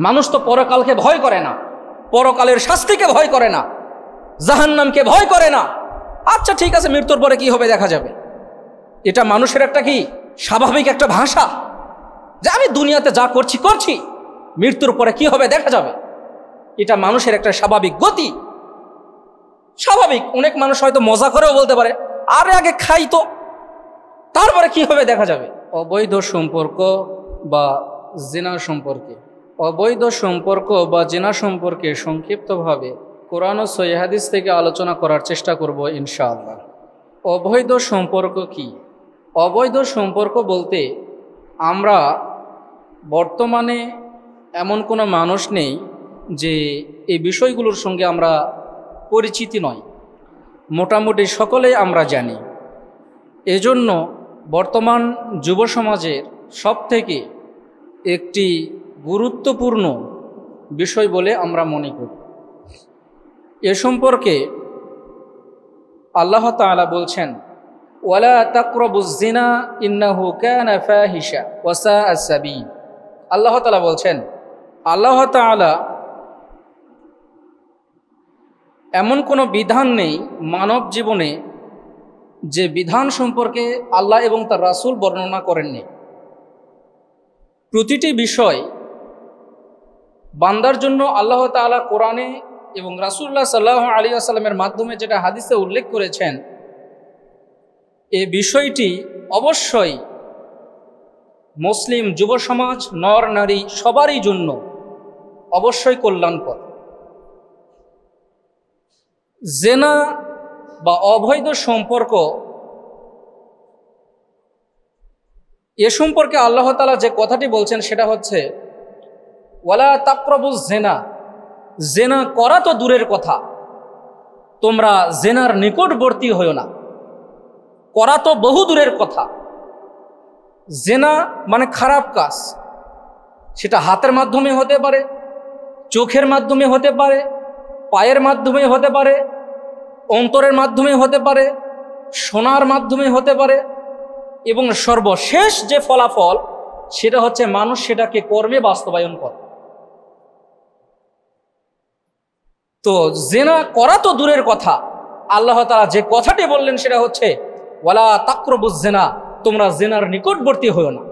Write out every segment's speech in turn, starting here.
মানুষ তো পরকালকে ভয় করে না, পরকালের শাস্তিকে ভয় করে না, জাহান্নামকে ভয় করে না। আচ্ছা ঠিক আছে, মৃত্যুর পরে কি হবে দেখা যাবে। এটা মানুষের একটা কি স্বাভাবিক একটা ভাষা, যে আমি দুনিয়াতে যা করছি করছি, মৃত্যুর পরে কি হবে দেখা যাবে। এটা মানুষের একটা স্বাভাবিক গতি, স্বাভাবিক। অনেক মানুষ হয়তো মজা করেও বলতে পারে, আরে আগে খাই তো, তারপরে কি হবে দেখা যাবে। অবৈধ সম্পর্ক বা জিনা সম্পর্কে, অবৈধ সম্পর্ক বা জিনা সম্পর্কে সংক্ষিপ্তভাবে কোরআন ও সহিহ হাদিস থেকে আলোচনা করার চেষ্টা করব ইনশাআল্লাহ। অবৈধ সম্পর্ক কি? অবৈধ সম্পর্ক বলতে আমরা বর্তমানে এমন কোনো মানুষ নেই যে এই বিষয়গুলোর সঙ্গে আমরা পরিচিতি নয়, মোটামুটি সকলেই আমরা জানি। এজন্য বর্তমান যুব সমাজের সবথেকে একটি গুরুত্বপূর্ণ বিষয় বলে আমরা মনে করি। এ সম্পর্কে আল্লাহ তাআলা বলছেন, ওয়ালা তাকরাবুজ জিনা ইন্নাহু কানা ফাহিশা ওয়া সাআ সাবিল। আল্লাহ তাআলা বলছেন, আল্লাহ তাআলা এমন কোনো বিধান নেই মানব জীবনে যে বিধান সম্পর্কে আল্লাহ এবং তার রাসূল বর্ণনা করেননি। প্রতিটি বিষয় বান্দার জন্য আল্লাহ তাআলা কোরআনে এবং রাসূলুল্লাহ সাল্লাল্লাহু আলাইহি ওয়াসাল্লামের মাধ্যমে যেটা হাদিসে উল্লেখ করেছেন, এই বিষয়টি অবশ্যই মুসলিম যুব সমাজ, নর নারী সবারই জন্য অবশ্যই কল্যাণকর। জেনা বা অবৈধ সম্পর্ক, এ সম্পর্কে আল্লাহ তাআলা যে কথাটি বলছেন সেটা হচ্ছে, ওয়ালা তাকরাবুজ জিনা, জেনা করা তো দূরের কথা, তোমরা জেনার নিকটবর্তী হইও না। করা তো বহু দূরের কথা। জেনা মানে খারাপ কাজ, সেটা হাতের মাধ্যমে হতে পারে, চোখের মাধ্যমে হতে পারে, পায়ের মাধ্যমে হতে পারে, অন্তরের মাধ্যমে হতে পারে, শোনার মাধ্যমে হতে পারে, এবং সর্বশেষ যে ফলাফল সেটা হচ্ছে মানুষ সেটাকে কর্মে বাস্তবায়ন করে। তো জেনা করা তো দূরের কথা, আল্লাহ তাআলা যে কথাটি বললেন সেটা হচ্ছে, ওয়ালা তাকরাবুজ জিনা, তোমরা জেনার নিকটবর্তী হইও না।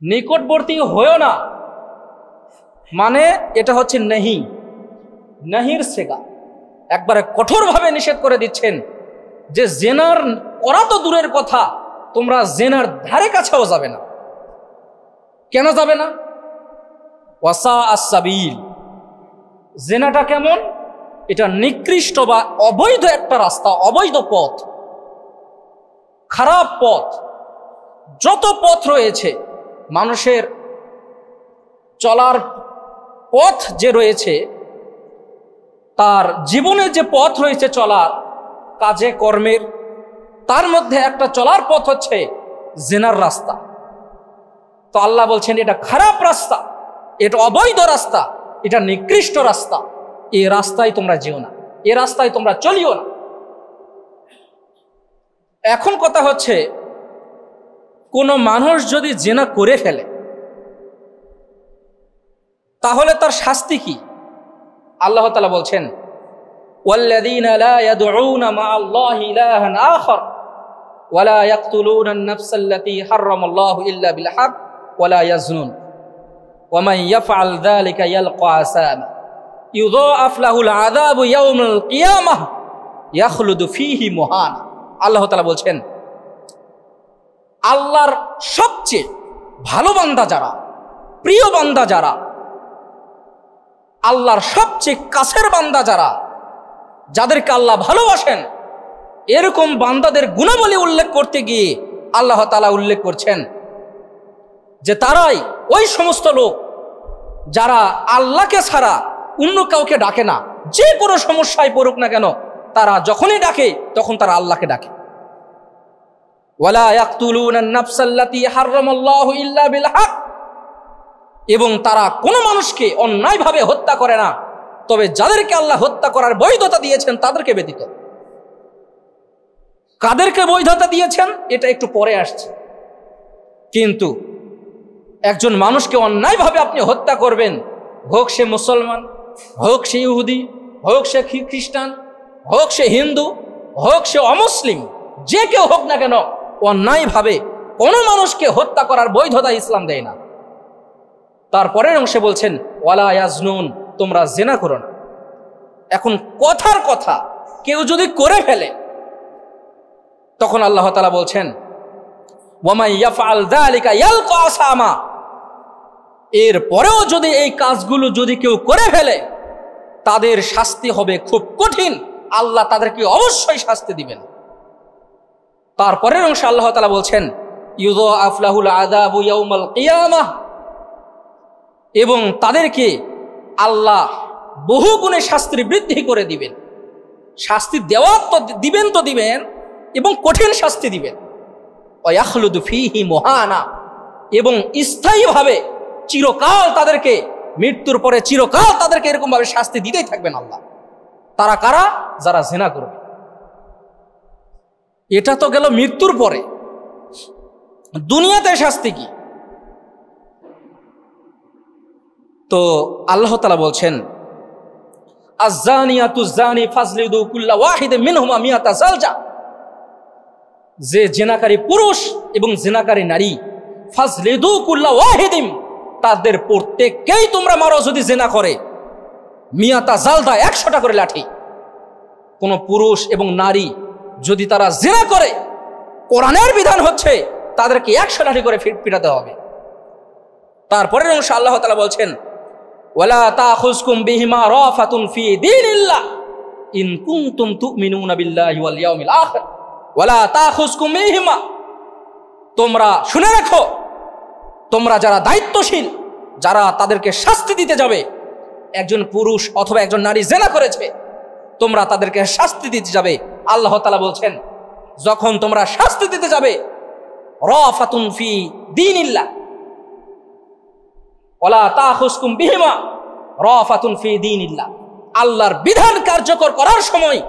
নিকটবর্তী হইও না মানে এটা হচ্ছে নেহি, নাহির সেগা, একবারে কঠোরভাবে নিষেধ করে দিচ্ছেন যে জেনার করা তো দূরের কথা, তোমরা জেনার ধারে কাছেও যাবে না। কেন যাবে না? ওয়াসা আস-সাবিল, জেনাটা কেমন? এটা নিকৃষ্ট বা অবৈধ একটা রাস্তা, অবৈধ পথ, খারাপ পথ। যত পথ রয়েছে মানুষের চলার পথ যে রয়েছে, তার জীবনে যে পথ রয়েছে চলার, কাজে কর্মের, তার মধ্যে একটা চলার পথ হচ্ছে জিনার রাস্তা। তো আল্লাহ বলছেন এটা খারাপ রাস্তা, এটা অবৈধ রাস্তা, এটা নিকৃষ্ট রাস্তা, এই রাস্তায় তোমরা যেও না, এই রাস্তায় তোমরা চলিও না। এখন কথা হচ্ছে, কোনো মানুষ যদি জিনা করে ফেলে তাহলে তার শাস্তি কি? আল্লাহ তাআলা বলছেন, ওয়াল্লাযীনা লা ইয়াদউনা মা'আল্লাহি ইলাহান আখার ওয়া লা ইয়াকতুলুনা আন-নাফসাল্লাতী হারামাল্লাহু ইল্লা বিল হক ওয়া লা ইয়াজনুন ওয়া মান ইয়াফআল যালিকা ইয়ালকা আসামা ইউযাআফ লাহুল আযাবু ইয়াওমাল কিয়ামাহ ইয়াখলুদু ফীহি মুহানা। আল্লাহ তাআলা বলছেন, আল্লাহর সবচেয়ে ভালো বান্দা যারা, প্রিয় বান্দা যারা, আল্লাহর সবচেয়ে কাছের বান্দা যারা, যাদেরকে আল্লাহ ভালোবাসেন, এরকম বান্দাদের গুণাবলী উল্লেখ করতে গিয়ে আল্লাহ তাআলা উল্লেখ করছেন যে তারাই ওই সমস্ত লোক যারা আল্লাহকে ছাড়া অন্য কাউকে ডাকে না। যে কোনো সমস্যায় পড়ুক না কেন, তারা যখনই ডাকে তখন তারা আল্লাহকে ডাকে। ওয়ালা ইয়াকতুলুনা আন-নাফসাল্লাতী হারামাল্লাহু ইল্লা বিল হক, এবং তারা কোনো মানুষকে অন্যায়ভাবে হত্যা করে না, তবে যাদেরকে আল্লাহ হত্যা করার বৈধতা দিয়েছেন তাদেরকে ব্যতীত। কাদেরকে বৈধতা দিয়েছেন এটা একটু পরে আসছে, কিন্তু একজন মানুষকে অন্যায়ভাবে আপনি হত্যা করবেন, হোক সে মুসলমান, হোক সে ইহুদি, হোক সে খ্রিস্টান, হোক সে হিন্দু, হোক সে অমুসলিম, যে কেউ হোক না কেন, অন্যায়ভাবে কোনো মানুষকে হত্যা করার বৈধতা ইসলাম দেয় না। তারপরের অংশে বলছেন ওয়ালা ইয়াজনুন, তোমরা জিনা করো না। এখন কথার কথা কেউ যদি করে ফেলে, তখন আল্লাহ তাআলা বলছেন ওয়ামাই ইয়াফআল যালিকা ইয়ালকা আসামা, এরপরেও যদি এই কাজগুলো যদি কেউ করে ফেলে তাদের শাস্তি হবে খুব কঠিন, আল্লাহ তাদেরকে অবশ্যই শাস্তি দিবেন। তারপরের অংশে আল্লাহ তাআলা বলছেন ইউযাফ লাহুল আযাবু ইয়াউমাল কিয়ামাহ, এবং তাদেরকে আল্লাহ বহু গুণে শাস্তির বৃদ্ধি করে দিবেন। শাস্তি দেওয়া তো দিবেন এবং কঠিন শাস্তি দিবেন। ওয়াখলুদু ফীহি মুহানা, এবং স্থায়ীভাবে চিরকাল তাদেরকে, মৃত্যুর পরে চিরকাল তাদেরকে এরকম ভাবে শাস্তি দিতেই থাকবেন আল্লাহ। তারা কারা? যারা জিনা করবে। এটা তো গেল মৃত্যুর পরে। দুনিয়াতে শাস্তি কি? তো আল্লাহ তাআলা বলছেন আয-যানিয়াতু যানি ফাজলিদু কুল্লা ওয়াহিদিন মিনহুমা মিয়াতা জালজা, যে জিনাকারী পুরুষ এবং জিনাকারী নারী, ফাজলিদু কুল্লা ওয়াহিদিন, তাদের প্রত্যেককেই তোমরা মারো যদি জিনা করে, মিয়াতা জালদা, 100টা করে লাঠি। কোন পুরুষ এবং নারী যদি তারা জিনা করে, কোরআনের বিধান হচ্ছে তাদেরকে 100 লাঠি করে পিটাতে হবে। তারপরের অংশ আল্লাহ তাআলা বলছেন ওয়ালা তাখুজকুম বিহিমা রাফাতুন ফি দীনিল্লাহ ইন কুনতুম তুমিনুনা বিল্লাহি ওয়াল ইয়াউমিল আখির ওয়ালা তাখুজকুম বিহিমা, তোমরা শুনে রাখো, তোমরা যারা দায়িত্বশীল, যারা তাদেরকে শাস্তি দিতে যাবে, একজন পুরুষ অথবা একজন নারী জিনা করেছে, তোমরা তাদেরকে শাস্তি দিতে যাবে। আল্লাহ তাআলা বলছেন যখন তোমরা শাস্তি দিতে যাবে, রাফাতুন ফি দীনিল্লাহ ওয়ালা তাখুজকুম বিহিমা রাফাতুন ফি দীনিল্লাহ, আল্লাহর বিধান কার্যকর করার সময়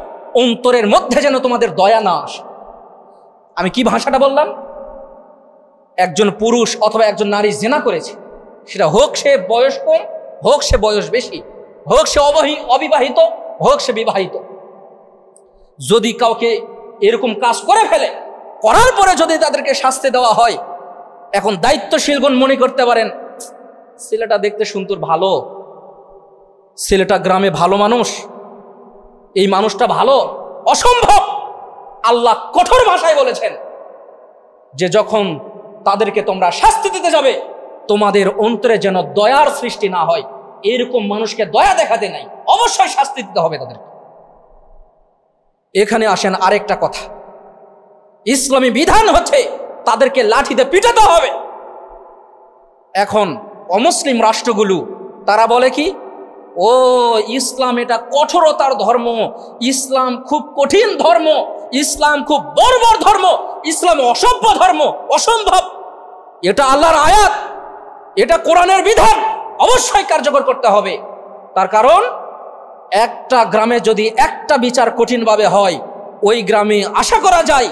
অন্তরের মধ্যে যেন তোমাদের দয়া না আসে। আমি কি ভাষাটা বললাম? একজন পুরুষ অথবা একজন নারী জিনা করেছে, সেটা হোক সে বয়স কম, হোক সে বয়স বেশি, হোক সে অবিবাহিত, হোক সে বিবাহিত, যদি কাউকে এরকম কাজ করে ফেলে, করার পরে যদি তাদেরকে শাস্তি দেওয়া হয়, এখন দায়িত্বশীলগণ মনে করতে পারেন ছেলেটা দেখতে সুন্দর, ভালো ছেলেটা, গ্রামে ভালো মানুষ, এই মানুষটা ভালো, অসম্ভব। আল্লাহ কঠোর ভাষায় বলেছেন যে যখন তাদেরকে তোমরা শাস্তি দিতে যাবে, তোমাদের অন্তরে যেন দয়ার সৃষ্টি না হয়, এরকম মানুষকে দয়া দেখাতে নাই, অবশ্যই শাস্তি দিতে হবে তাদেরকে। এখানে আসেন আরেকটা কথা, ইসলামী বিধান হচ্ছে তাদেরকে লাঠিতে পিটাতে হবে। এখন অমুসলিম রাষ্ট্রগুলো তারা বলে কি, ও ইসলাম এটা কঠোরতার ধর্ম, ইসলাম খুব কঠিন ধর্ম, ইসলাম খুব বর্বর ধর্ম, ইসলাম অসভ্য ধর্ম, অসম্ভব। এটা আল্লাহর আয়াত, এটা কোরআনের বিধান, অবশ্যই কার্যকর করতে হবে। তার কারণ একটা গ্রামে যদি একটা বিচার কঠিনভাবে হয়, ওই গ্রামে আশা করা যায়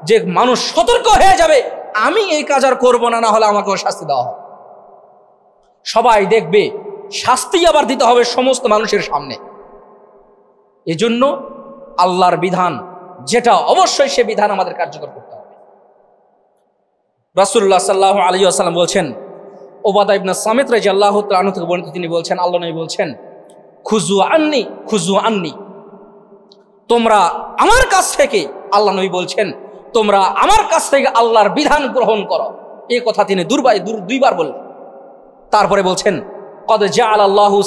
যে মানুষ সতর্ক হয়ে যাবে, আমি এই কাজ আর করবো না, না হলে আমাকেও শাস্তি দেওয়া হবে। সবাই দেখবে, শাস্তি আবার দিতে হবে সমস্ত মানুষের সামনে। এজন্য আল্লাহর বিধান যেটা, অবশ্যই সে বিধান আমাদের কার্যকর করতে হবে। রাসূলুল্লাহ সাল্লাল্লাহু আলাইহি ওয়াসাল্লাম বলছেন, উবাদা ইবনে সামিত রাদিয়াল্লাহু তাআলা আনহু থেকে বর্ণিত, তিনি বলছেন, আল্লাহ নবী বলছেন, খুজু আন্নি খুজু আন্নি, তোমরা আমার কাছ থেকে, আল্লাহ নবী বলছেন, তোমরা আমার কাছ থেকে আল্লাহর বিধান গ্রহণ করো। এই কথা তিনি দুইবার বললেন। তারপরে বলছেন, কদ জাআলাল্লাহু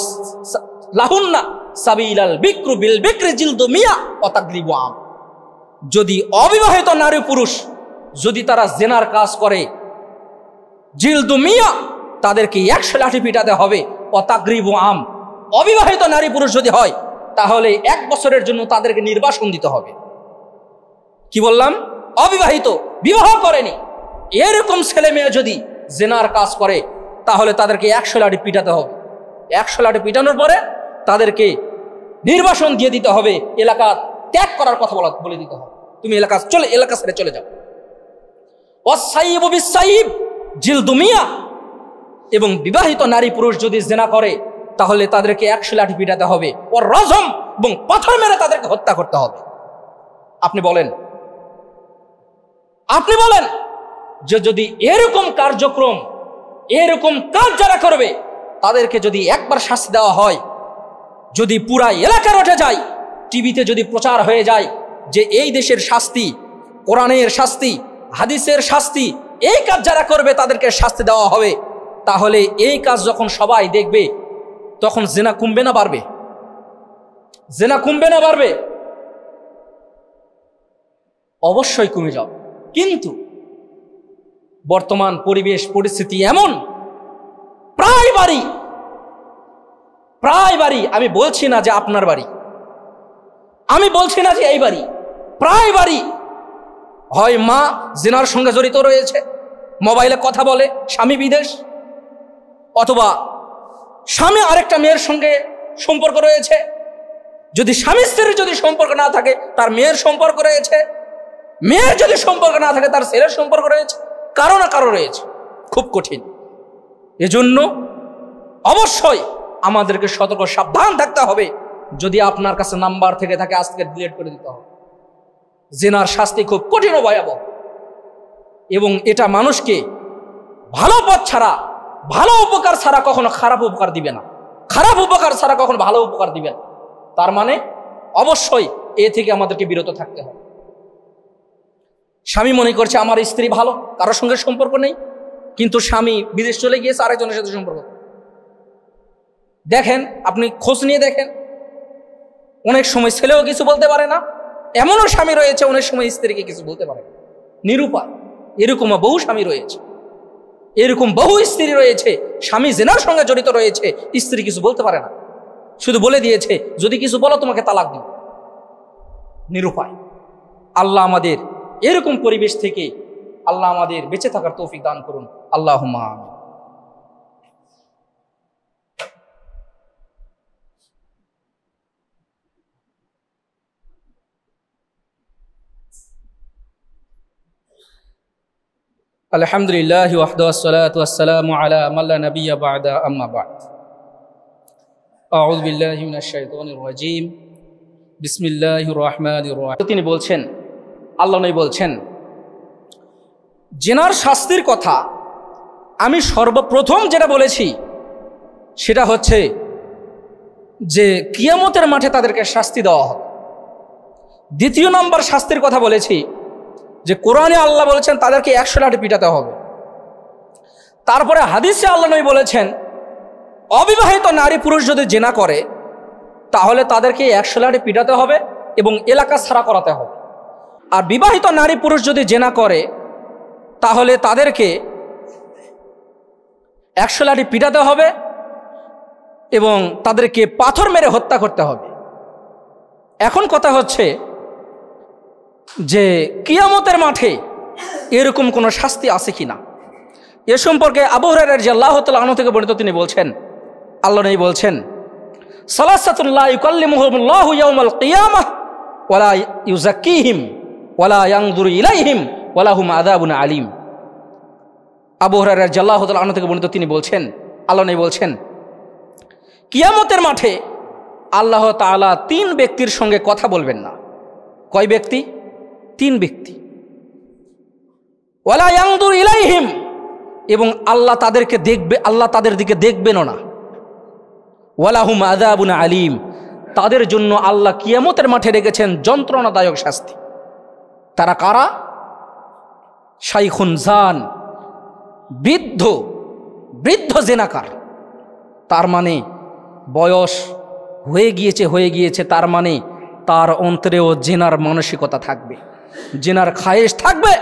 লাহুন্না সাবিলাল বিকরু বিল বিকরি জিলদু মিয়া ওয়া তাগরিবু আম, যদি অবিবাহিত নারী পুরুষ যদি তারা জিনার কাজ করে, জিলদু মিয়া, তাদেরকে 100 লাঠি পিটাতে হবে। ওয়া তাগরিবু আম, অবিবাহিত নারী পুরুষ যদি হয় তাহলে 1 বছরের জন্য তাদেরকে নির্বাসন দিতে হবে। কি বললাম? অবিবাহিত, বিবাহ করেনি, এরকম ছেলে মেয়ে যদি জিনার কাজ করে তাহলে তাদেরকে 100 লাঠি পিটাতে হবে। 100 লাঠি পিটানোর পরে তাদেরকে নির্বাসন দিয়ে দিতে হবে, এলাকা ত্যাগ করার কথা বলে দিতে হবে, তুমি এলাকা ছেড়ে চলে যাও। ওয়াসাইয়িবু বিসাইয়িব জিলদু মিয়া, এবং বিবাহিত নারী পুরুষ যদি জিনা করে তাহলে তাদেরকে 100 লাঠি পিটাতে হবে, ও রজম এবং পাথর মেরে তাদেরকে হত্যা করতে হবে। আপনি বলেন যে যদি এরকম কার্যক্রম, এরকম কাজ যারা করবে তাদেরকে যদি একবার শাস্তি দেওয়া হয়, যদি পুরা এলাকার উঠে যায়, টিভিতে যদি প্রচার হয়ে যায় যে এই দেশের শাস্তি, কোরআনের শাস্তি, হাদিসের শাস্তি, এই কাজ যারা করবে তাদেরকে শাস্তি দেওয়া হবে, তাহলে এই কাজ যখন সবাই দেখবে তখন জিনা কমবে না বাড়বে? জিনা কমবে না বাড়বে? অবশ্যই কমে যাবে। কিন্তু বর্তমান পরিবেশ পরিস্থিতি এমন, প্রায় বাড়ি, আমি বলছি না যে আপনার বাড়ি, আমি বলছি না যে এই বাড়ি, প্রায় বাড়ি হয় মা জিনার সঙ্গে জড়িত রয়েছে, মোবাইলে কথা বলে, স্বামী বিদেশ, অথবা স্বামী আরেকটা মেয়ের সঙ্গে সম্পর্ক রয়েছে, যদি স্বামী স্ত্রীর যদি সম্পর্ক না থাকে তার মেয়ের সম্পর্ক রয়েছে, মেয়ের যদি সম্পর্ক না থাকে তার ছেলের সম্পর্ক রয়েছে, কারো না কারো রয়েছে। খুব কঠিন। এজন্য অবশ্যই আমাদেরকে সতর্ক সাবধান থাকতে হবে। যদি আপনার কাছে নাম্বার থেকে থাকে আজকে ডিলিট করে দিতে হবে। জিনার শাস্তি খুব কঠিন ও ভয়াবহ, এবং এটা মানুষকে ভালো পথ ছাড়া, ভালো উপকার ছাড়া কখনো খারাপ উপকার দিবে না, খারাপ উপকার ছাড়া কখনো ভালো উপকার দিবে না। তার মানে অবশ্যই এ থেকে আমাদেরকে বিরত থাকতে হবে। স্বামী মনে করছে আমার স্ত্রী ভালো, কারোর সঙ্গে সম্পর্ক নেই, কিন্তু স্বামী বিদেশ চলে গিয়েছে আরেকজনের সাথে সম্পর্ক। দেখেন, আপনি খোঁজ নিয়ে দেখেন, অনেক সময় ছেলেও কিছু বলতে পারে না, এমনও স্বামী রয়েছে অনেক সময় স্ত্রীকে কিছু বলতে পারে না, নিরুপায়। এরকম বহু স্বামী রয়েছে, এরকম বহু স্ত্রী রয়েছে, স্বামী জিনার সঙ্গে জড়িত রয়েছে, স্ত্রী কিছু বলতে পারে না, শুধু বলে দিয়েছে যদি কিছু বলো তোমাকে তালাক দিব। নিরুপায়। আল্লাহ আমাদের এরকম পরিবেশ থেকে আল্লাহ আমাদের বেঁচে থাকার তৌফিক দান করুন। আল্লাহুম্মা আমিন। আলহামদুলিল্লাহি ওয়াহদাহু ওয়াসসালাতু ওয়াসসালামু আলা মান লা নাবিয়্যা বা'দা, আম্মা বা'দ। আউযু বিল্লাহি মিনাশ শাইতানির রাজীম। বিসমিল্লাহির রহমানির রহিম। তিনি বলছেন, আল্লাহ নবী বলছেন, জিনার শাস্তির কথা আমি সর্বপ্রথম যেটা বলেছি সেটা হচ্ছে যে কিয়ামতের মাঠে তাদেরকে শাস্তি দেওয়া হবে। দ্বিতীয় নম্বর শাস্তির কথা বলেছি যে কোরআনে আল্লাহ বলেছেন তাদেরকে 100 লাঠি পিটাতে হবে। তারপরে হাদিসে আল্লাহ নবী বলেছেন অবিবাহিত নারী পুরুষ যদি জিনা করে তাহলে তাদেরকে 100 লাঠি পিটাতে হবে এবং এলাকা ছাড়া করাতে হবে। আর বিবাহিত নারী পুরুষ যদি জিনা করে তাহলে তাদেরকে 100 লাঠি পিটাতে হবে এবং তাদেরকে পাথর মেরে হত্যা করতে হবে। এখন কথা হচ্ছে যে কিয়ামতের মাঠে এরকম কোনো শাস্তি আছে কিনা, এ সম্পর্কে আবু হুরায়রা রাদিয়াল্লাহু তাআলা আনহু থেকে বর্ণিত, তিনি বলছেন, আল্লাহ নবী বলছেন, সালাসাতুন লা ইউকাল্লিমুহুমুল্লাহু ইয়াওমাল কিয়ামাহ ওয়ালা ইউযাক্কিহিম ওয়ালা ইয়ানজুরু ইলাইহিম ওয়া লাহুম আযাবুন আলীম। আবু হুরায়রা রাদিয়াল্লাহু তাআলা আনহু থেকে বর্ণিত, তিনি বলছেন, আল্লাহ নবী বলছেন, কিয়ামতের মাঠে আল্লাহ তাআলা 3 ব্যক্তির সঙ্গে কথা বলবেন না। কয় ব্যক্তি? 3 ব্যক্তি। ওয়ালা ইয়ানজুরু ইলাইহিম, এবং আল্লাহ তাদেরকে দেখবে, আল্লাহ তাদের দিকে দেখবেনও না। ওয়ালাহুম আযাবুন আলীম, তাদের জন্য আল্লাহ কিয়ামতের মাঠে রেখেছেন যন্ত্রণাদায়ক শাস্তি। তারা কারা? শাইখুন জান, বৃদ্ধ জেনাকার। তার মানে বয়স হয়ে গিয়েছে, তার মানে তার অন্তরেও জেনার মানসিকতা থাকবে, জেনার খায়েশ থাকবে।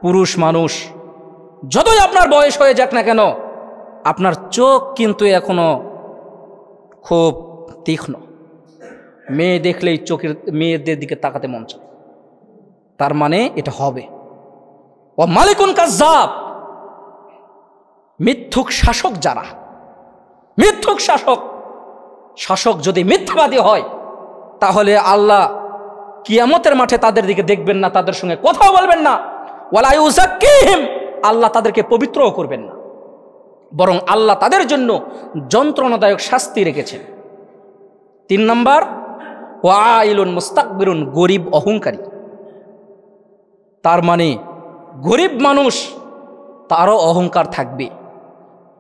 পুরুষ মানুষ যতই আপনার বয়স হয়ে যাক না কেন, আপনার চোখ কিন্তু এখনো খুব তীক্ষ্ণ। মেয়ে দেখলেই মেয়েদের দিকে তাকাতে মন চায়, তার মানে এটা হবে। ও মালিকুন কাজ্জাব, মিথ্যুক শাসক যারা, মিথ্যুক শাসক যদি মিথ্যাবাদী হয় তাহলে আল্লাহ কিয়ামতের মাঠে তাদের দিকে দেখবেন না, তাদের সঙ্গে কথাও বলবেন না। ওয়ালা ইউযাক্কিহিম, আল্লাহ তাদেরকে পবিত্রও করবেন না। বরং আল্লাহ তাদের জন্য যন্ত্রণাদায়ক শাস্তি রেখেছেন। 3 নম্বর, ওয়াইলুন মুস্তাকবিরুন, গরিব অহংকারী। তার মানে গরিব মানুষ, তারও অহংকার থাকবে।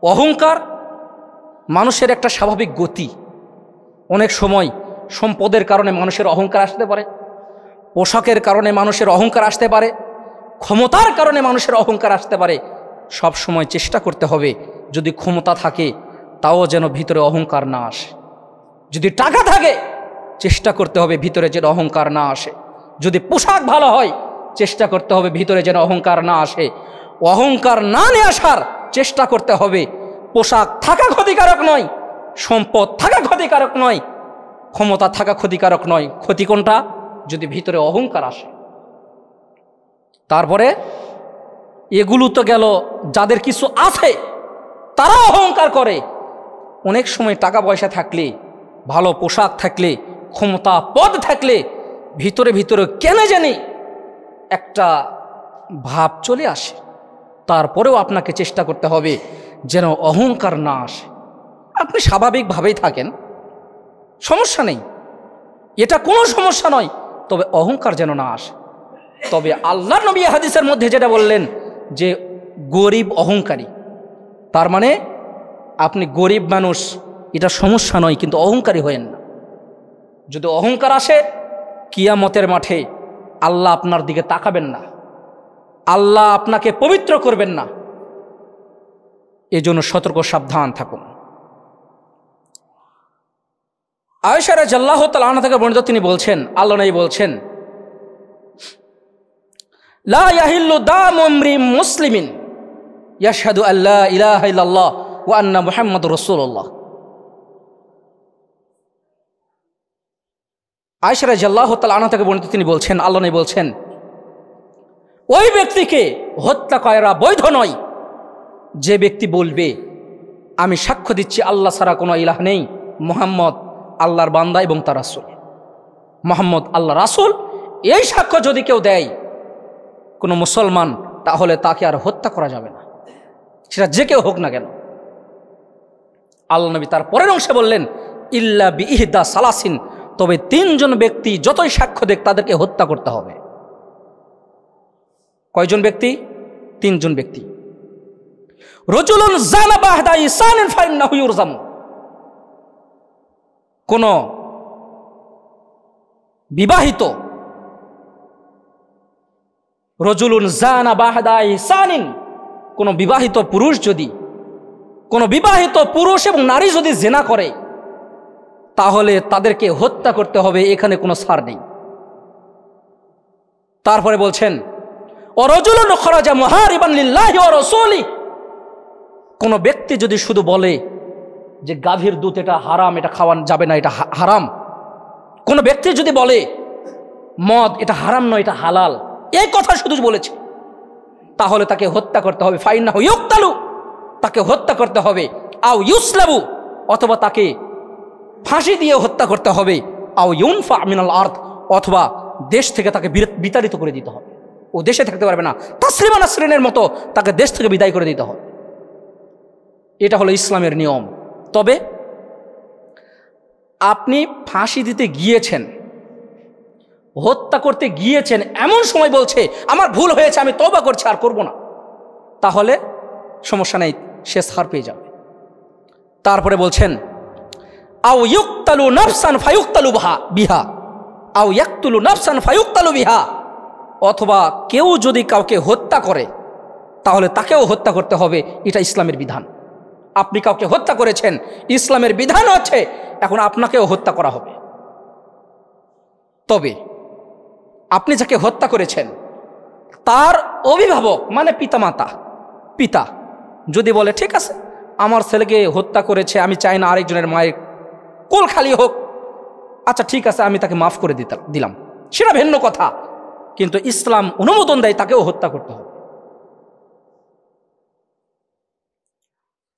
অহংকার মানুষের একটা স্বাভাবিক গতি। অনেক সময় সম্পদের কারণে মানুষের অহংকার আসতে পারে, পোশাকের কারণে মানুষের অহংকার আসতে পারে, ক্ষমতার কারণে মানুষের অহংকার আসতে পারে। সব সময় চেষ্টা করতে হবে যদি ক্ষমতা থাকে তাও যেন ভিতরে অহংকার না আসে। যদি টাকা থাকে চেষ্টা করতে হবে ভিতরে যেন অহংকার না আসে। যদি পোশাক ভালো হয় চেষ্টা করতে হবে ভিতরে যেন অহংকার না আসে। অহংকার না নিয়ে আসার চেষ্টা করতে হবে। পোশাক থাকা ক্ষতিকারক নয়, সম্পদ থাকা ক্ষতিকারক নয়, ক্ষমতা থাকা ক্ষতিকারক নয়। ক্ষতি কোনটা? যদি ভিতরে অহংকার আসে। তারপরে এগুলো তো গেল যাদের কিছু আছে তারা অহংকার করে। অনেক সময় টাকা পয়সা থাকলে, ভালো পোশাক থাকলে, ক্ষমতা পদ থাকলে ভিতরে ভিতরে কেন জানি একটা ভাব চলে আসে। তারপরেও আপনাকে চেষ্টা করতে হবে যেন অহংকার না আসে। আপনি স্বাভাবিকভাবেই থাকেন, সমস্যা নেই, এটা কোনো সমস্যা নয়, তবে অহংকার যেন না আসে। তবে আল্লাহর নবী হাদিসের মধ্যে যেটা বললেন যে গরিব অহংকারী, তার মানে আপনি গরিব মানুষ এটা সমস্যা নয়, কিন্তু অহংকারী হয়েন না। যদি অহংকার আসে কিয়ামতের মাঠে আল্লাহ আপনার দিকে তাকাবেন না, আল্লাহ আপনাকে পবিত্র করবেন না। এজন্য সতর্ক সাবধান থাকুন। আয়েশা রাদিয়াল্লাহু তাআলা আনহা থেকে বর্ণিত, তিনি বলছেন, আল্লাহ নবী বলছেন, লা ইয়াহিল্লু দামু ইমরিন মুসলিমিন ইয়াশহাদু আল্লা ইলাহা ইল্লাল্লাহ ওয়া আন্না মুহাম্মাদুর রাসূলুল্লাহ। আয়েশা রাদিয়াল্লাহু তাআলা আনহা থেকে বর্ণিত, তিনি বলছেন, আল্লাহ নবী বলছেন, ওই ব্যক্তিকে হত্যা করা বৈধ নয় যে ব্যক্তি বলবে আমি সাক্ষ্য দিচ্ছি আল্লাহ ছাড়া কোনো ইলাহ নেই, মুহাম্মদ আল্লাহর বান্দা এবং তার রাসূল, মুহাম্মদ আল্লাহর রাসূল। এই সাক্ষ্য যদি কেউ দেয় কোনো মুসলমান, তাহলে তাকে আর হত্যা করা যাবে না, সেটা যে কেউ হোক না কেন। আল্লাহ নবী তার পরের অংশে বললেন, ইল্লা বিইহদা সালাসিন, তবে 3 জন ব্যক্তি যতই সাক্ষ্য দেখ তাদেরকে হত্যা করতে হবে। কয়জন ব্যক্তি? 3 জন ব্যক্তি। রাজুলুন জানা বাহদা ইসানিন ফাইন্নাহু ইউরজাম, কোন বিবাহিত, রাজুলুন জানা বাহদা ইসানিন, কোন বিবাহিত পুরুষ যদি, কোন বিবাহিত পুরুষ এবং নারী যদি জিনা করে তাহলে তাদেরকে হত্যা করতে হবে, এখানে কোনো ছাড় নেই। তারপরে বলছেন, ও রাজুলুন খরাজা মুহারিবান লিল্লাহি ওয়া রাসূলি, কোন ব্যক্তি যদি শুধু বলে যে গাভীর দুধ এটা হারাম, এটা খাওয়া যাবে না, এটা হারাম, কোন ব্যক্তি যদি বলে মদ এটা হারাম নয়, এটা হালাল, এই কথা শুধু বলেছে, তাহলে তাকে হত্যা করতে হবে। ফাইন্নাহু ইউক্তালু, তাকে হত্যা করতে হবে। আও ইউসলাবু, অথবা তাকে ফাঁসি দিয়ে হত্যা করতে হবে। আও ইউনফা মিনাল আরদ, অথবা দেশ থেকে তাকে বিতাড়িত করে দিতে হবে, ও দেশে থাকতে পারবে না, তাসলিমা নাসরিনের মতো তাকে দেশ থেকে বিদায় করে দিতে হবে। এটা হলো ইসলামের নিয়ম। তবে আপনি ফাঁসি দিতে গিয়েছেন, হত্যা করতে গিয়েছেন, এমন সময় বলছে আমার ভুল হয়েছে, আমি তওবা করছি, আর করব না, তাহলে সমস্যা নেই, সে ছাড় পেয়ে যাবে। তারপরে বলছেন, আও ইউক্তালু নাফসান ফায়ুক্তালু বিহা, আও ইয়াকতুলু নাফসান ফায়ুক্তালু বিহা, অথবা কেউ যদি কাউকে হত্যা করে তাহলে তাকেও হত্যা করতে হবে। এটা ইসলামের বিধান। আপনি কাউকে হত্যা করেছেন, ইসলামের বিধান হচ্ছে এখন আপনাকেও হত্যা করা হবে। তবে আপনি যাকে হত্যা করেছেন তার অভিভাবক মানে পিতামাতা, পিতা যদি বলে ঠিক আছে আমার ছেলেকে হত্যা করেছে, আমি চাই না আরেকজনের মায়ের কোল খালি হোক, আচ্ছা ঠিক আছে আমি তাকে মাফ করে দিলাম, সেটা ভিন্ন কথা, কিন্তু ইসলাম অনুমোদন দেয় তাকেও হত্যা করতে হবে।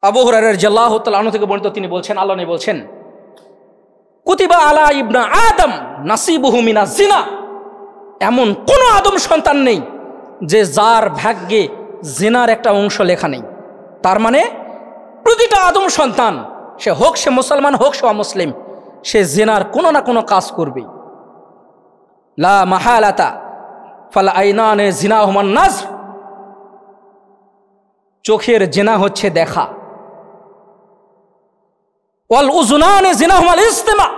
আবু হুরায়রা রাদিয়াল্লাহু তাআলা আনহু থেকে বর্ণিত, তিনি বলছেন, আল্লাহ নবী বলছেন, কুতিবা আলা ইবনা আদম নাসিবুহু মিনাজ জিনা, এমন কোন আদম সন্তান নেই যে যার ভাগ্যে জিনার একটা অংশ লেখা নেই। তার মানে প্রতিটা আদম সন্তান, সে হোক সে মুসলমান হোক সে অমুসলিম, সে জিনার কোনো না কোনো কাজ করবে। লা মাহালাতা ফাল আইনানে জিনাহুমান নাজর, চোখের জিনা হচ্ছে দেখা। ওয়াল উযুনানে জিনাহুমাল ইস্তিমা,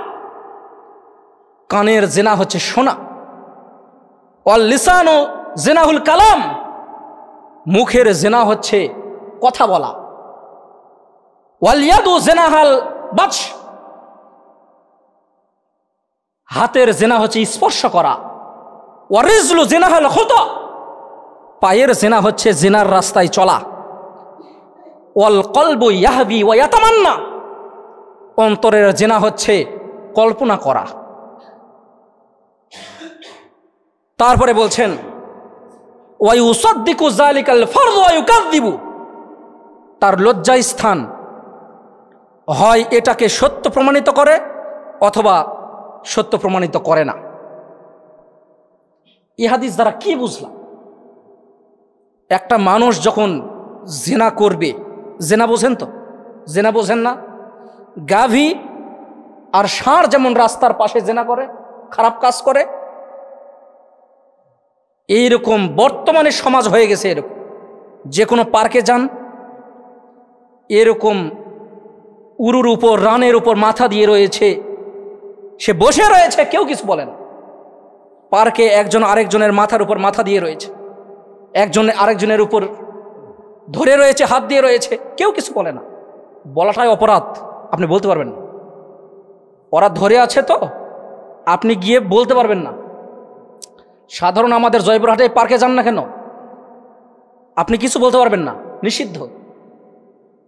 কানের জিনা হচ্ছে শোনা। ওয়াল লিসানু জিনাহুল কালাম, মুখের জিনা হচ্ছে কথা বলা। ওয়াল ইয়াদু জিনাহাল বাতশ, হাতের জিনা হচ্ছে স্পর্শ করা। ওয়া রিজলু জিনাহাল খুতা, পায়ের জিনা হচ্ছে জিনার রাস্তায় চলা। ওয়াল কলবু ইয়াহবি ওয়া ইয়াতামান্না, অন্তরের জিনা হচ্ছে কল্পনা করা। তারপরে বলছেন ওয়া ইউসাদ্দিকু যালিকাল ফারদ ওয়া ইউকাযযিবু, তার লজ্জায় স্থান হয় এটাকে সত্য প্রমাণিত করে অথবা সত্য প্রমাণিত করে না। এই হাদিস দ্বারা কি বুঝলাম? একটা মানুষ যখন জিনা করবে, জিনা বোঝেন তো? জিনা বোঝেন না? গাভী আর ষাঁড় যেমন রাস্তার পাশে জিনা করে, খারাপ কাজ করে, এইরকম বর্তমানে সমাজ হয়ে গেছে। এরকম যে কোনো পার্কে যান, এরকম উরুর উপর রানের উপর মাথা দিয়ে রয়েছে, সে বসে রয়েছে, কেউ কিছু বলে না। পার্কে একজন আরেকজনের মাথার উপর মাথা দিয়ে রয়েছে, একজন আরেকজনের উপর ধরে রয়েছে, হাত দিয়ে রয়েছে, কেউ কিছু বলে না। বলাটাই অপরাধ, আপনি বলতে পারবেন না। ওরা ধরে আছে তো আপনি গিয়ে বলতে পারবেন না। সাধারণ আমাদের জয়পুরহাটে পার্কে যান না কেন, আপনি কিছু বলতে পারবেন না, নিষিদ্ধ।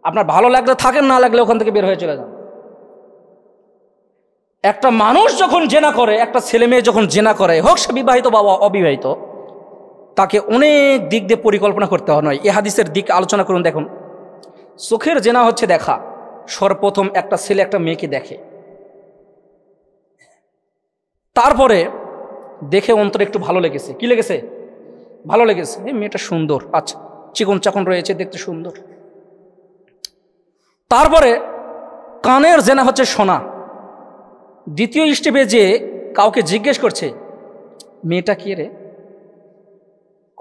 আপনার ভালো লাগলে থাকেন, না লাগলে ওখান থেকে বের হয়ে চলে যান। একটা মানুষ যখন জেনা করে, একটা ছেলে মেয়ে যখন জেনা করে, হোক সে বিবাহিত বা অবিবাহিত, তাকে অনেক দিক দিয়ে পরিকল্পনা করতে হয়। এই হাদিসের দিক আলোচনা করুন। দেখুন, চোখের জেনা হচ্ছে দেখা। সর্বপ্রথম একটা ছেলে একটা মেয়েকে দেখে, তারপরে দেখে অন্তরে একটু ভালো লেগেছে। কি লেগেছে? ভালো লেগেছে, এই মেয়েটা সুন্দর, আচ্ছা চিকন চাকন রয়েছে, দেখতে সুন্দর। তারপরে কানের জেনা হচ্ছে শোনা। দ্বিতীয় স্টেপে যে কাউকে জিজ্ঞেস করছে, মেয়েটা কে রে?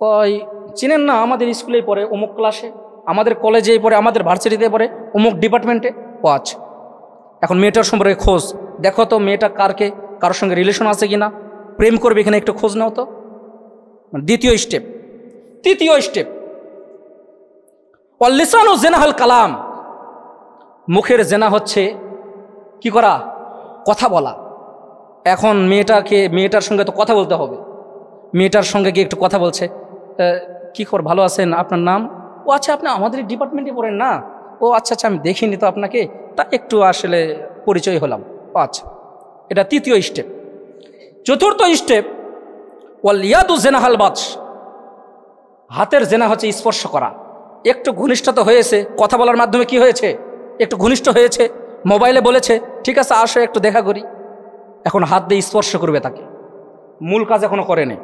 কয় চিনেন না, আমাদের স্কুলেই পড়ে, অমুক ক্লাসে, আমাদের কলেজেই পড়ে, আমাদের ভার্সিটিতে পড়ে, অমুক ডিপার্টমেন্টে। ও আচ্ছা, এখন মেয়েটার সম্পর্কে খোঁজ দেখো তো, মেয়েটা কারোর সঙ্গে রিলেশন আছে কিনা, প্রেম করবে এখানে একটু খোঁজ নাও তো। দ্বিতীয় স্টেপ। তৃতীয় স্টেপ, ওয়াল লিসানু জিনাহাল কালাম, মুখের জেনা হচ্ছে কি করা? কথা বলা। এখন মেয়েটার সঙ্গে তো কথা বলতে হবে। মেয়েটার সঙ্গে গিয়ে একটু কথা বলছে, কি খবর, ভালো আছেন, আপনার নাম? ও আচ্ছা, আপনি আমাদের ডিপার্টমেন্টে পড়েন না? ও আচ্ছা আচ্ছা, আমি দেখিনি তো আপনাকে, তা একটু আসলে পরিচয় হলাম। ও আচ্ছা, এটা তৃতীয় স্টেপ। চতুর্থ স্টেপ, ওয়াল ইয়াদু জিনাহাল বাতশ, হাতের জেনা হচ্ছে স্পর্শ করা। একটু ঘনিষ্ঠতা হয়েছে, কথা বলার মাধ্যমে কি হয়েছে? একটু ঘনিষ্ঠ হয়েছে, মোবাইলে বলেছে ঠিক আছে আসো একটু দেখা করি, এখন হাত দিয়ে স্পর্শ করবে তাকে, মূল কাজ এখনো করেনি।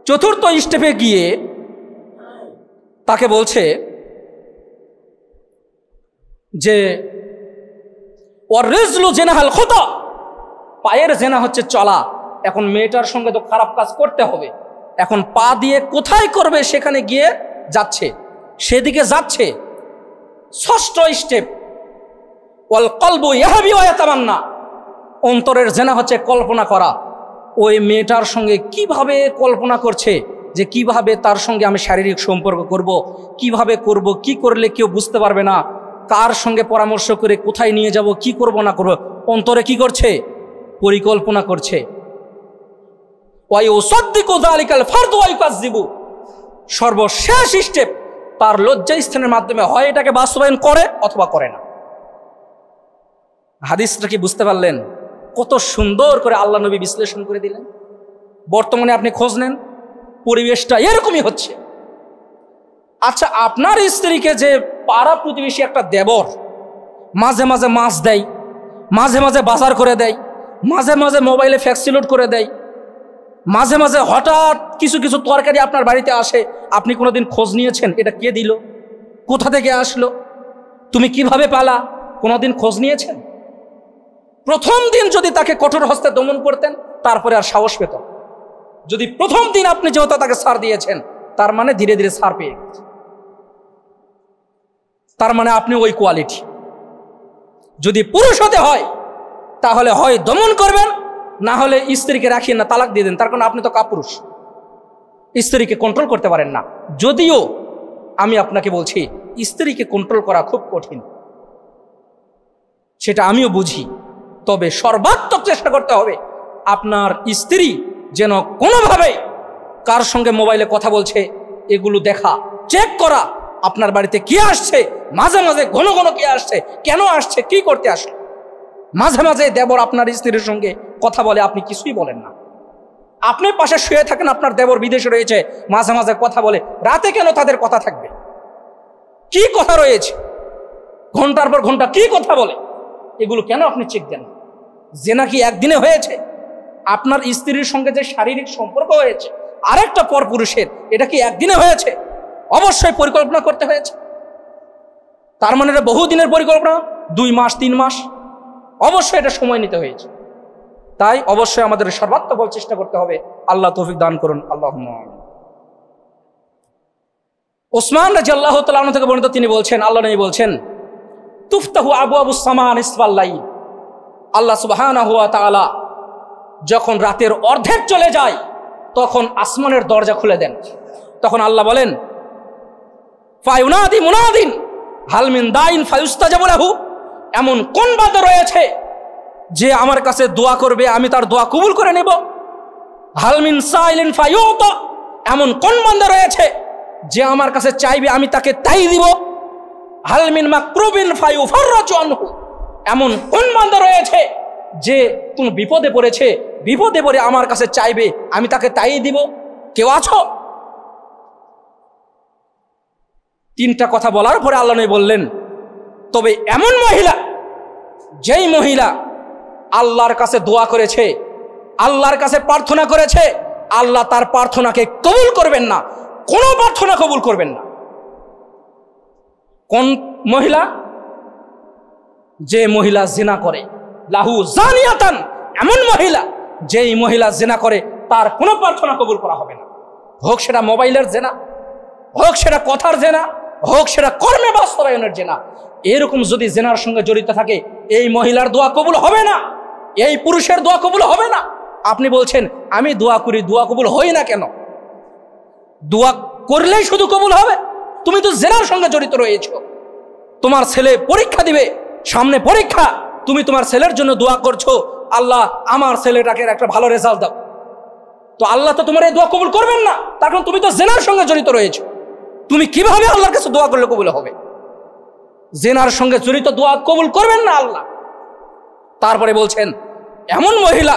চতুর্থ স্টেপে গিয়ে তাকে বলছে যে ওয়ার রিজলু জিনাহাল খুতা, পায়ের জেনা হচ্ছে চলা। এখন মেয়েটার সঙ্গে তো খারাপ কাজ করতে হবে, এখন পা দিয়ে কোথায় করবে সেখানে গিয়ে যাচ্ছে, সেদিকে যাচ্ছে। ষষ্ঠ স্টেপ, ওয়াল কলবু ইয়াহবি ওয়া ইয়াতামান্না, অন্তরের জেনা হচ্ছে কল্পনা করা। ওই মেয়েটার সঙ্গে কিভাবে কল্পনা করছে যে কিভাবে তার সঙ্গে আমি শারীরিক সম্পর্ক করব, কিভাবে করব, কি করলে কেউ বুঝতে পারবে না, কার সঙ্গে পরামর্শ করে কোথায় নিয়ে যাব, কি করব না করব, অন্তরে কি করছে? পরিকল্পনা করছে। ওয়া ইউসাদ্দিকু যালিকাল ফারদ ওয়া ইউকাযযিবু, সর্বশেষ স্টেপ, তার লজ্জা স্থানের মাধ্যমে হয় এটাকে বাস্তবায়ন করে অথবা করে না। হাদিসটা কি বুঝতে পারলেন? কত সুন্দর করে আল্লাহ নবী বিশ্লেষণ করে দিলেন। বর্তমানে আপনি খোঁজ নেন, পরিবেশটা এরকমই হচ্ছে। আচ্ছা, আপনার স্ত্রীকে যে পাড়া প্রতিবেশী একটা দেবর মাঝে মাঝে মাছ দেয়, মাঝে মাঝে বাজার করে দেয়, মাঝে মাঝে মোবাইলে ফ্যাক্সি লোড করে দেয়, মাঝে মাঝে হঠাৎ কিছু কিছু তরকারি আপনার বাড়িতে আসে, আপনি কোনোদিন খোঁজ নিয়েছেন এটা কে দিল? কোথা থেকে আসলো, তুমি কিভাবে পালা, কোনোদিন খোঁজ নিয়েছেন? প্রথম দিন যদি তাকে কঠোর হস্তে দমন করতেন, তারপরে আর সাহস পেত। যদি প্রথম দিন আপনি যেহেতু তাকে ছাড় দিয়েছেন, তার মানে ধীরে ধীরে ছাড় পেয়ে গেছে, তার মানে আপনি ওই কোয়ালিটি। যদি পুরুষ হতে হয় তাহলে হয় দমন করবেন, না হলে স্ত্রীকে রাখিয়ে না, তালাক দিয়ে দেন। তার কারণ আপনি তো কাপুরুষ, স্ত্রীকে কন্ট্রোল করতে পারেন না। যদিও আমি আপনাকে বলছি স্ত্রীকে কন্ট্রোল করা খুব কঠিন, সেটা আমিও বুঝি। তবে সর্বাত্মক চেষ্টা করতে হবে আপনার স্ত্রী যেন কোনোভাবে কার সঙ্গে মোবাইলে কথা বলছে এগুলো দেখা, চেক করা। আপনার বাড়িতে কে আসছে, মাঝে মাঝে ঘন ঘন কে আসছে, কেন আসছে, কি করতে আসলো। মাঝে মাঝে দেবর আপনার স্ত্রীর সঙ্গে কথা বলে, আপনি কিছুই বলেন না। আপনি পাশে শুয়ে থাকেন, আপনার দেবর বিদেশে রয়েছে, মাঝে মাঝে কথা বলে, রাতে কেন তাদের কথা থাকবে? কি কথা রয়েছে, ঘন্টার পর ঘন্টা কি কথা বলে, এগুলো কেন আপনি চেক দেন? জেনা কি একদিনে হয়েছে? আপনার স্ত্রীর সঙ্গে যে শারীরিক সম্পর্ক হয়েছে আরেকটা পরপুরুষের, এটা কি একদিনে হয়েছে? অবশ্যই পরিকল্পনা করতে হয়েছে। তার মানে এটা বহুদিনের পরিকল্পনা, 2 মাস 3 মাস, অবশ্যই এটা সময় নিতে হয়েছে। তাই অবশ্যই আমাদের সর্বাত্মক চেষ্টা করতে হবে। আল্লাহ তৌফিক দান করুন। আল্লাহুম্মা আমিন। ওসমান রাদিয়াল্লাহু তাআলা আনহু থেকে বর্ণিত, তিনি বলছেন, আল্লাহ নবী বলছেন, তুফতাহু আবওয়াবুস সামা নিসফাল লাইল। আল্লাহ সুবহানাহু ওয়া তাআলা যখন রাতের অর্ধেক চলে যায় তখন আসমানের দরজা খুলে দেন। তখন আল্লাহ বলেন, ফায়ুনাদি মুনাদিন হাল মিন দাইন ফায়ুস্তাজাবু লাহু। এমন কোন বান্দা রয়েছে যে আমার কাছে দোয়া করবে, আমি তার দোয়া কবুল করে নেব। হাল মিন সাইলিন ফায়ুতা। এমন কোন বান্দা রয়েছে যে আমার কাছে চাইবে, আমি তাকে তাই দিব। হাল মিন মাকরুবিন ফায়ুফাররাজু আনহু। এমন কোন বান্দা রয়েছে যে কোন বিপদে পড়েছে, বিপদে পড়ে আমার কাছে চাইবে, আমি তাকে তাই দিব। কেউ আছো? 3টা কথা বলার পরে আল্লাহ নবী বললেন, তবে এমন মহিলা, যেই মহিলা আল্লাহর কাছে দোয়া করেছে, আল্লাহর কাছে প্রার্থনা করেছে, আল্লাহ তার প্রার্থনাকে কবুল করবেন না, কোনো প্রার্থনা কবুল করবেন না। কোন মহিলা? যে মহিলা জিনা করে, লাহু জানিয়াতান। এমন মহিলা, যেই মহিলা জিনা করে, তার কোনো প্রার্থনা কবুল করা হবে না। হোক সেটা মোবাইলের জেনা, হোক সেটা কথার জেনা, হোক সেটা কর্মে বাস্তবায়নের জেনা। এরকম যদি জেনার সঙ্গে জড়িত থাকে, এই মহিলার দোয়া কবুল হবে না, এই পুরুষের দোয়া কবুল হবে না। আপনি বলছেন আমি দোয়া করি, দোয়া কবুল হই না কেন? দোয়া করলেই শুধু কবুল হবে? তুমি তো জেনার সঙ্গে জড়িত রয়েছ। তোমার ছেলে পরীক্ষা দিবে, সামনে পরীক্ষা, তুমি তোমার ছেলের জন্য দোয়া করছো, আল্লাহ আমার ছেলেটাকে একটা ভালো রেজাল্ট দাও। তো আল্লাহ তো তোমার এই দোয়া কবুল করবেন না, তার কারণ তুমি তো জেনার সঙ্গে জড়িত রয়েছো। তুমি কিভাবে আল্লাহর কাছে দোয়া করলে কবুল হবে? জেনার সঙ্গে জড়িত দোয়া কবুল করবেন না আল্লাহ। তারপরে বলছেন, এমন মহিলা,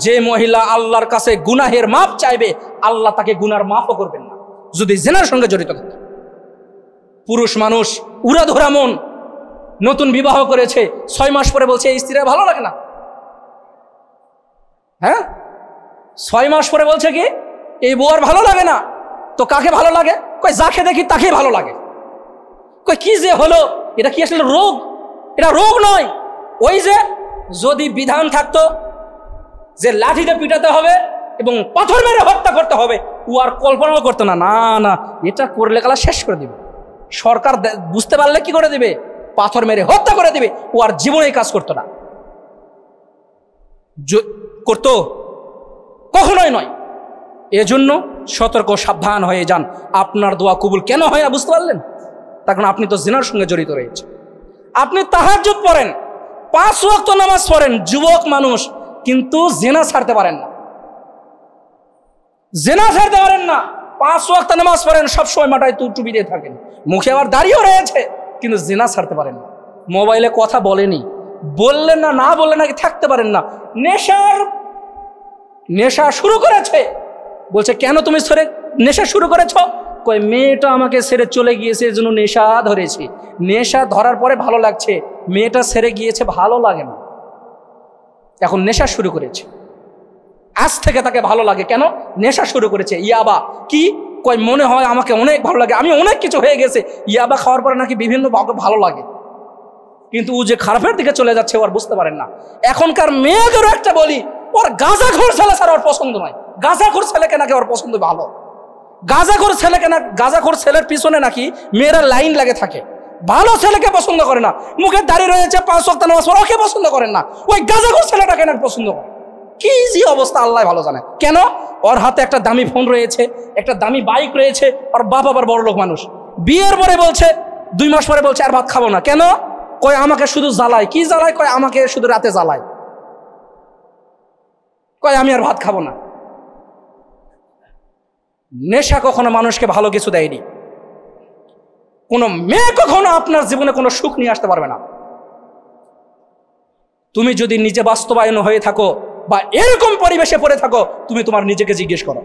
যে মহিলা আল্লাহর কাছে গুনাহের মাপ চাইবে, আল্লাহ তাকে গুনার মাফও করবেন না, যদি জেনার সঙ্গে জড়িত থাকে। পুরুষ মানুষ উড়াধরা মন, নতুন বিবাহ করেছে, 6 মাস পরে বলছে এই স্ত্রীর ভালো লাগে না। হ্যাঁ, 6 মাস পরে বলছে কি এই বউ আর ভালো লাগে না। তো কাকে ভালো লাগে? কই যাকে দেখি তাকেই ভালো লাগে। কই কি যে হলো, এটা কি আসলে রোগ? এটা রোগ নয়। ওই যে যদি বিধান থাকতো যে লাঠিতে পিটাতে হবে এবং পাথর মেরে হত্যা করতে হবে, ও আর কল্পনাও করতো না। না না, এটা করলে কালা শেষ করে দিবে। সরকার বুঝতে পারলে কি করে দিবে? পাথর মেরে হত্যা করে দিবে। ও আর জীবনে কাজ করতো না, করতো? কখনোই নয়। এজন্য সতর্ক, সাবধান হয়ে যান। আপনার দোয়া কবুল কেন হয় না বুঝতে পারলেন? তার কারণ আপনি তো জিনার সঙ্গে জড়িত রয়েছে। আপনি তাহাজ্জুদ পড়েন, 5 ওয়াক্ত নামাজ পড়েন, যুবক মানুষ, কিন্তু জিনা ছাড়তে পারেন না। জিনা ছাড়তে পারেন না। 5 ওয়াক্ত নামাজ পড়েন, সবসময় মাথায় টুপি দিয়ে থাকেন, মুখে আবার দাড়িও রয়েছে, কিন্তু জিনা ছাড়তে পারেন না। মোবাইলে কথা বলেনি, বললেন না, না বললেন নাকি থাকতে পারেন না। নেশা শুরু করেছে, বলছে কেন তুমি নেশা শুরু করেছ? কই মেয়েটা আমাকে ছেড়ে চলে গিয়েছে, এজন্য নেশা ধরেছি। নেশা ধরার পরে ভালো লাগছে, মেয়েটা ছেড়ে গিয়েছে, ভালো লাগে না, এখন নেশা শুরু করেছে। আজ থেকে তাকে ভালো লাগে কেন? নেশা শুরু করেছে। ইয়াবা কি? কয় মনে হয় আমাকে অনেক ভালো লাগে, আমি অনেক কিছু হয়ে গেছে, ইয়াবা খাওয়ার পরে নাকি বিভিন্ন ভালো লাগে। কিন্তু ও যে খারাপের দিকে চলে যাচ্ছে ওর বুঝতে পারেন না। এখনকার মেয়েদেরও একটা বলি, ওর গাঁজাখোর ছেলে ছাড়া ওর পছন্দ নয়। গাঁজাখোর ছেলেকে নাকি ওর পছন্দ ভালো। গাঁজাখোর ছেলের পিছনে নাকি মেয়েরা লাইন লাগে থাকে। ভালো ছেলেকে পছন্দ করে না, মুখে দাড়ি রয়েছে, 5 ওয়াক্ত নামাজ পড়ে, ওকে পছন্দ করেন না, ওই গাঁজাখোর ছেলেটাকে নাকি পছন্দ করে। কি যে অবস্থা আল্লাহ ভালো জানে। কেন? ওর হাতে একটা দামি ফোন রয়েছে, একটা দামি বাইক রয়েছে, ওর বাপ আবার বড় লোক মানুষ। বিয়ের পরে বলছে, 2 মাস পরে বলছে আর ভাত খাবো না। কেন? কয় আমাকে শুধু জ্বালায়। কি জ্বালায়? কয় আমাকে শুধু রাতে জ্বালায়, কয় আমি আর ভাত খাবো না। নেশা কখনো মানুষকে ভালো কিছু দেয়নি। কোনো মেয়ে কখনো আপনার জীবনে কোনো সুখ নিয়ে আসতে পারবে না। তুমি যদি নিজে বাস্তবায়ন হয়ে থাকো বা এরকম পরিবেশে পড়ে থাকো, তুমি তোমার নিজেকে জিজ্ঞেস করো।